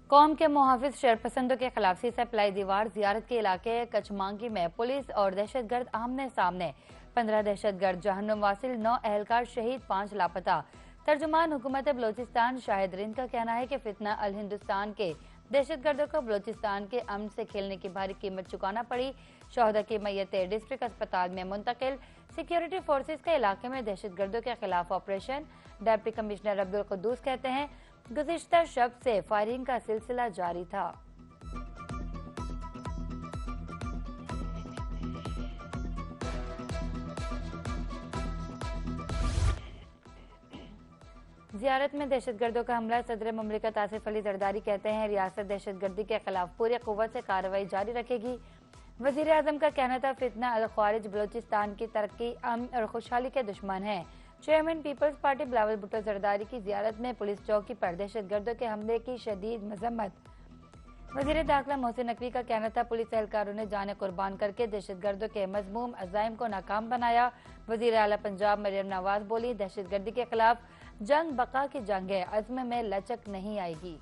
कौम के मुहाफिज शरपसंदों के खिलाफ सी सप्लाई दीवार जियारत के इलाके कचमांगी में पुलिस और दहशतगर्द आमने सामने। 15 दहशतगर्द जहन्नुम वासिल, 9 अहलकार शहीद, 5 लापता। तर्जुमान हुकूमत बलोचिस्तान शाहिद रिंद का कहना है कि फितना अल हिंदुस्तान के दहशतगर्दों को बलोचिस्तान के अमन से खेलने की भारी कीमत चुकाना पड़ी। शोहदा की मैयतें डिस्ट्रिक्ट अस्पताल में मुंतकिल। सिक्योरिटी फोर्सेज के इलाके में दहशतगर्दों के खिलाफ operation. Deputy commissioner Abdul Quddus कहते हैं गुज़िश्ता शब से फायरिंग का सिलसिला जारी था। जियारत में दहशतगर्दों का हमला। सदर मुमलिकत आसिफ अली जरदारी कहते हैं रियासत दहशतगर्दी के खिलाफ पूरी कुव्वत से कार्रवाई जारी रखेगी। वजीर आजम का कहना था फितना अल ख्वारिज बलोचिस्तान की तरक्की, अमन और खुशहाली के दुश्मन हैं। Chairman people's party Bilawal Bhutto Zardari की जियारत में पुलिस चौकी पर दहशतगर्दों के हमले की शदीद मजम्मत। वजीर दाखिला मोहसिन नकवी का कहना था पुलिस एहलकारों ने जाने कुर्बान करके दहशतगर्दों के मजमूम अज़ाइम को नाकाम बनाया। वजीर आला पंजाब मरियम नवाज बोली दहशतगर्दी के खिलाफ जंग बका की जंग है, अज़्म में लचक नहीं आएगी।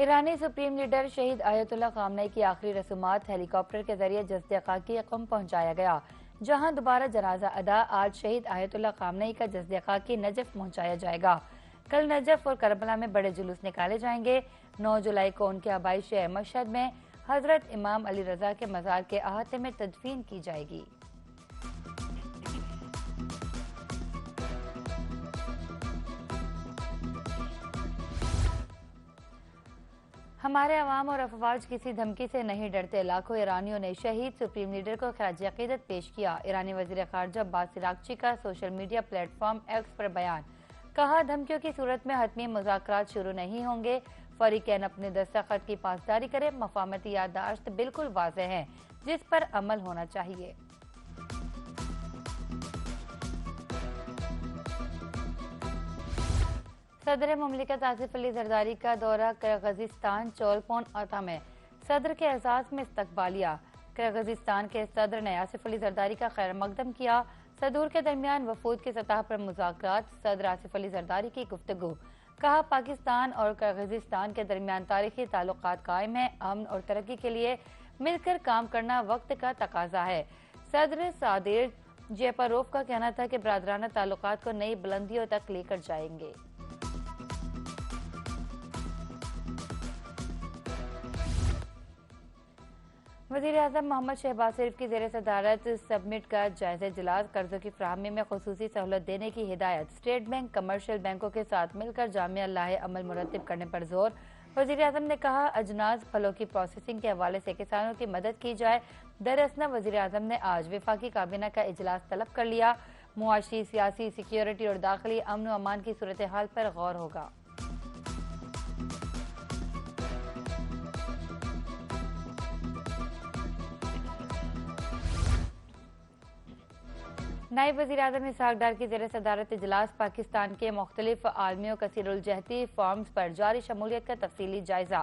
ईरानी सुप्रीम लीडर शहीद आयतुल्लाह खामनेई की आखिरी रसूमात हेलीकॉप्टर के जरिए जस्द खाकी क़ौम पहुंचाया गया, जहां दोबारा जनाजा अदा। आज शहीद आयतुल्लाह खामनेई का जस्द खाकी नजफ पहुंचाया जाएगा। कल नजफ और करबला में बड़े जुलूस निकाले जाएंगे। 9 जुलाई को उनके आबाई शहर मशहद में हजरत इमाम अली रजा के मज़ार के अहाते में तदफीन की जाएगी। हमारे अवाम और अफवाज किसी धमकी से नहीं डरते। लाखों ईरानियों ने शहीद सुप्रीम लीडर को खराज अकीदत पेश किया। ईरानी वजीर खारजा अब्बास इरागची का सोशल मीडिया प्लेटफॉर्म एक्स पर बयान। कहा धमकियों की सूरत में हतमी मुज़ाकरात शुरू नहीं होंगे। फरीकैन अपने दस्तखत की पासदारी करे। मफाहमती याददाश्त बिल्कुल वाज़ेह है जिस पर अमल होना चाहिए। सदर मुमलिकत आसिफ अली जरदारी का दौरा किर्गिज़स्तान चोलपोन आता में सदर के एजाज में इस्तकबालिया। किर्गिज़स्तान के सदर ने आसिफ अली जरदारी का खैर मकदम किया। सदूर के दरमियान वफूद की सतह पर मुज़ाकरात। सदर आसिफ अली जरदारी की गुफ्तगू। कहा पाकिस्तान और किर्गिज़स्तान के दरमियान तारीखी ताल्लुकात कायम है। अमन और तरक्की के लिए मिलकर काम करना वक्त का तकाजा है। सदर सादिर जेपारोव का कहना था कि बरादराना ताल्लुकात को नई बुलंदियों तक लेकर जाएंगे। वज़ीर आज़म मोहम्मद शहबाज शरीफ की ज़ेर सदारत सबमिट का जायजा इजलास। कर्जों की फराहमी में खुसूसी सहूलत देने की हिदायत। स्टेट बैंक कमर्शियल बैंकों के साथ मिलकर जामिया लाहे अमल मुरतब करने पर जोर। वज़ीर आज़म ने कहा अजनास फलों की प्रोसेसिंग के हवाले से किसानों की मदद की जाए। दरअसल वज़ीर आज़म ने आज वफाकी काबीना का इजलास तलब कर लिया। मुआशी, सियासी, सिक्योरिटी और दाखिली अमन व अमान की सूरत हाल पर गौर होगा। नायब वज़ीर आज़म इसहाक डार की ज़ेर सदारत इजलास। पाकिस्तान के मुख्तलिफ आलमियों कसीरुल-जहती फॉर्म्स पर जारी शमूलियत का तफसीली जायजा।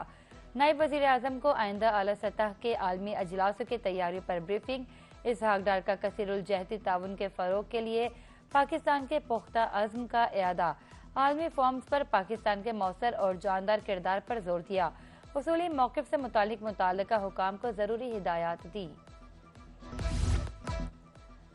नायब वज़ीर आज़म को आइंदा आला सतह के आलमी अजलासों की तैयारियों पर ब्रीफिंग। इसहाक डार का कसीरुल-जहती ताउन के फ़रोग के लिए पाकिस्तान के पुख्ता अज़्म का इरादा। आलमी फॉर्म्स पर पाकिस्तान के मौसर और जानदार किरदार पर जोर दिया। उसूली मौक़िफ़ से मुताल्लिका हुकाम को ज़रूरी हिदायत दी।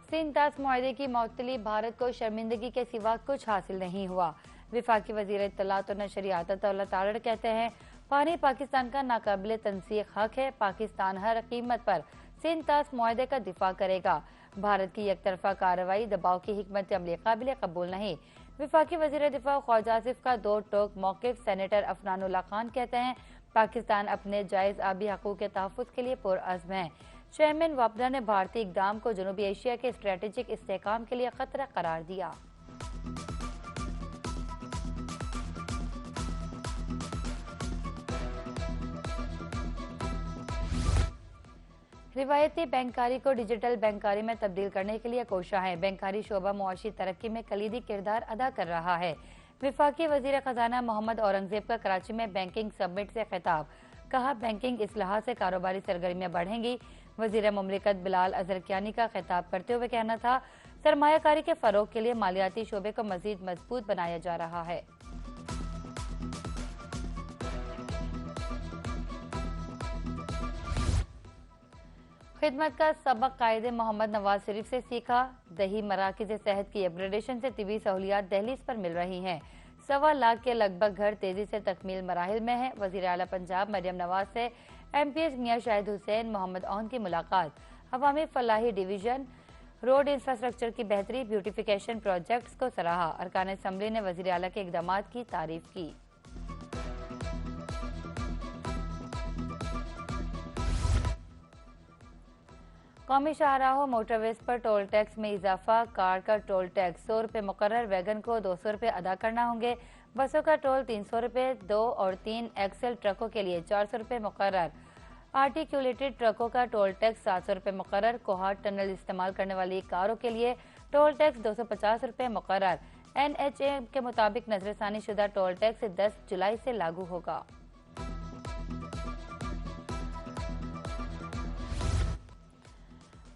सिंध तास मुआहदे की मअतली भारत को शर्मिंदगी के सिवा कुछ हासिल नहीं हुआ। वफाकी वज़ीर इत्तलात और नशरियात अताउल्लाह तारड़ कहते हैं पानी पाकिस्तान का नाकाबिल तनसीख हक है। पाकिस्तान हर कीमत पर सिंध तास मुआहदे का दिफा करेगा। भारत की एकतरफा कार्रवाई दबाव की हिकमत अमली काबिल कबूल नहीं। वफाकी वज़ीर दिफा ख्वाजा आसिफ का दो टोक मौक़िफ़। सेनेटर अफनानुल्लाह खान कहते हैं पाकिस्तान अपने जायज़ आबी हकूक़ के तहफ़्फ़ुज़ के लिए पुरअज़्म है। चेयरमैन वापडा ने भारतीय इक़दाम को जनूबी एशिया के स्ट्रेटेजिक इस्तेहकाम के लिए खतरा करार दिया। रिवायती बैंकारी को डिजिटल बैंकारी में तब्दील करने के लिए कोशा है। बैंकारी शोबा मुआशी तरक्की में कलीदी किरदार अदा कर रहा है। वफाकी वज़ीर ख़जाना मोहम्मद औरंगज़ेब का कराची में बैंकिंग सबमिट से खिताब। कहा बैंकिंग इस्लाह से कारोबारी सरगर्मियां बढ़ेंगी। वजीर मुमलिकत बिलाल अजरकियानी का खिताब करते हुए कहना था, सरमायाकारी के फरोग के लिए मालियाती शोबे को मजीद मजबूत बनाया जा रहा है। खिदमत का सबक कायदे मोहम्मद नवाज शरीफ से सीखा। दही मराकज़ सेहत की अपग्रेडेशन से तिबी सहूलियात दहलीज पर मिल रही हैं। 1.25 लाख के लगभग घर तेजी से तकमील मराहिल में हैं। वज़ीर आला पंजाब मरियम नवाज से MPH मियां शाहिद हुसैन मोहम्मद औन की मुलाकात। अवामी फलाही डिवीजन रोड इंफ्रास्ट्रक्चर की बेहतरी, ब्यूटिफिकेशन प्रोजेक्ट्स को सराहा। अरकान असम्बली ने वज़ीर आला के इक़दामात की तारीफ की। कौमी शाहराहों मोटरवेज पर टोल टैक्स में इजाफा। कार का टोल टैक्स 100 रुपये मुकर्रर, वैगन को 200 रुपये अदा करना होंगे। बसों का टोल 300 रुपये, 2 और 3 एक्सल ट्रकों के लिए 400 रुपये मुकर्रर। आर्टिकुलेटेड ट्रकों का टोल टैक्स 700 रुपये मुकर्रर। कोहाट टनल इस्तेमाल करने वाली कारों के लिए टोल टैक्स 250 रुपये मुकर्रर। NHA के मुताबिक नजरसानी शुदा टोल टैक्स 10 जुलाई से लागू होगा।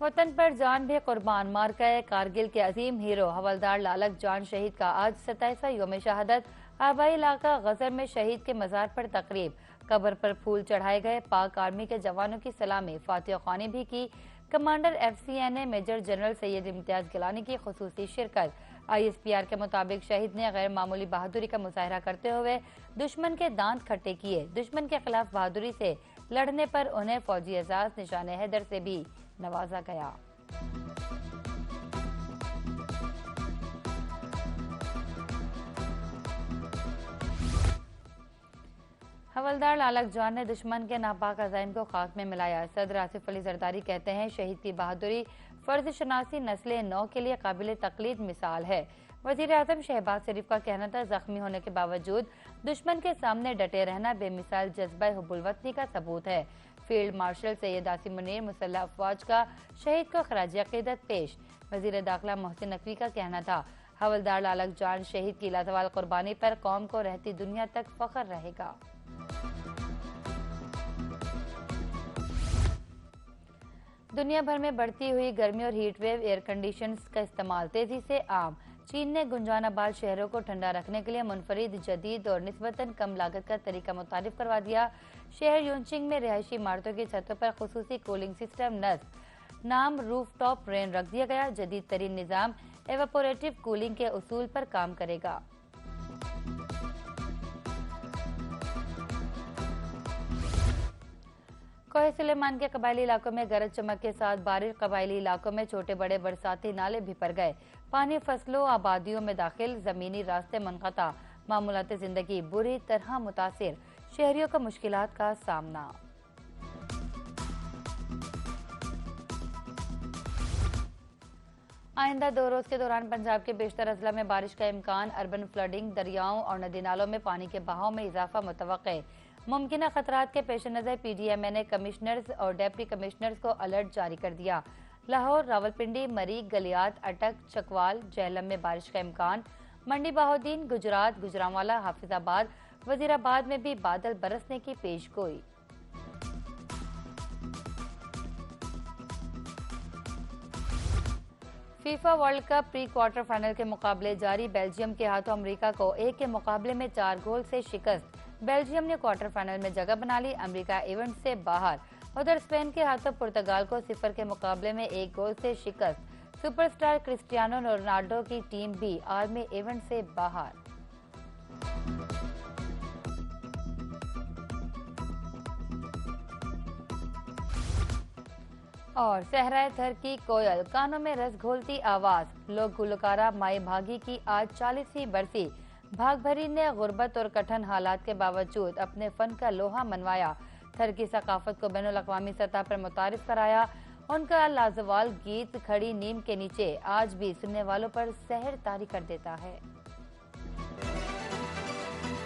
वतन पर जान भी कुर्बान, मार्का कारगिल के अजीम हीरो हवलदार लालक जान शहीद का आज 27वां यौम शहादत। आबाई इलाका गजर में शहीद के मजार पर तकरीब, कब्र पर फूल चढ़ाए गए। पाक आर्मी के जवानों की सलामी फातिह ख्वानी भी की। Commander FCNA major general Syed Imtiaz Gilani की खुसूसी शिरकत। ISPR के मुताबिक शहीद ने गैर मामूली बहादुरी का मुजाहरा करते हुए दुश्मन के दांत खट्टे किए। दुश्मन के खिलाफ बहादुरी से लड़ने पर उन्हें फौजी एजाज निशान हैदर से भी नवाजा गया। हवलदार लालक जान ने दुश्मन के नापाक अज़ाइम को खाक में मिलाया। सदर आसिफ अली जरदारी कहते हैं, शहीद की बहादुरी फर्ज शनासी नस्ल नौ के लिए काबिल तकलीद मिसाल है। वज़ीर आज़म शहबाज शरीफ का कहना था, जख्मी होने के बावजूद दुश्मन के सामने डटे रहना बेमिसाल जज्बा हुब्बुल वतनी का सबूत है। फील्ड मार्शल सैयद आसिम मुनीर मुसल्लह अफवाज का शहीद को खराज अकीदत पेश। वज़ीर दाखिला मोहसिन नकवी का कहना था, हवलदार लालक जान शहीद की लाजवाल कुर्बानी पर कौम को रहती दुनिया तक फख्र रहेगा। दुनिया भर में बढ़ती हुई गर्मी और हीट वेव, एयर कंडीशनर्स का इस्तेमाल तेजी से आम। चीन ने गुंजानाबाद शहरों को ठंडा रखने के लिए मुनफरिद, जदीद और निस्बतन कम लागत का तरीका मुतारिफ करवा दिया। शहर यूनचिंग में रिहायशी इमारतों की छतों पर खुसूसी कूलिंग सिस्टम नस्ब नाम रूफटॉप रेन रख दिया गया। जदीद तरीन निज़ाम एवापोरेटिव कूलिंग के उसूल पर काम करेगा। कोहे सुलेमान के कबायली इलाकों में गरज चमक के साथ बारिश। कबायली इलाकों में छोटे बड़े बरसाती नाले भी भर गए। पानी फसलों आबादियों में दाखिल, जमीनी रास्ते मुनक़ता। मामूलाती जिंदगी बुरी तरह मुतासिर, शहरियों को मुश्किलात का सामना। आइंदा 2 रोज के दौरान पंजाब के बेशतर अजला में बारिश का इम्कान। अर्बन फ्लडिंग, दरियाओं और नदी नालों में पानी के बहाव में इजाफा मुतवक्के। मुमकिन खतरात के पेश नज़र PDMA ने कमिश्नर्स और डेप्टी कमिश्नर्स को अलर्ट जारी कर दिया। लाहौर, रावलपिंडी, मरी, गलियात, अटक, चकवाल, जेहलम में बारिश का इम्कान। मंडी बहाउद्दीन, गुजरात, गुजरांवाला, हाफिजाबाद, वजीराबाद में भी बादल बरसने की पेशगोई। FIFA world cup pre quarter final के मुकाबले जारी। बेल्जियम के हाथों अमेरिका को 1 के मुकाबले में 4 गोल से शिकस्त। बेल्जियम ने क्वार्टर फाइनल में जगह बना ली, अमेरिका इवेंट से बाहर। उधर स्पेन के हाथों पुर्तगाल को 0 के मुकाबले में 1 गोल से शिकस्त। सुपरस्टार क्रिस्टियानो रोनाल्डो की टीम भी आर्मी इवेंट से बाहर। और सहराए थर की कोयल, कानों में रस घोलती आवाज। लोक गुलकारा माई भागी की आज 40वीं बरसी। भाग भरी ने गुर्बत और कठिन हालात के बावजूद अपने फन का लोहा मनवाया। थर की सकाफत को बैनुल अक़वामी सतह पर मुतारिफ कराया। उनका लाजवाल गीत खड़ी नीम के नीचे आज भी सुनने वालों पर सहर तारी कर देता है।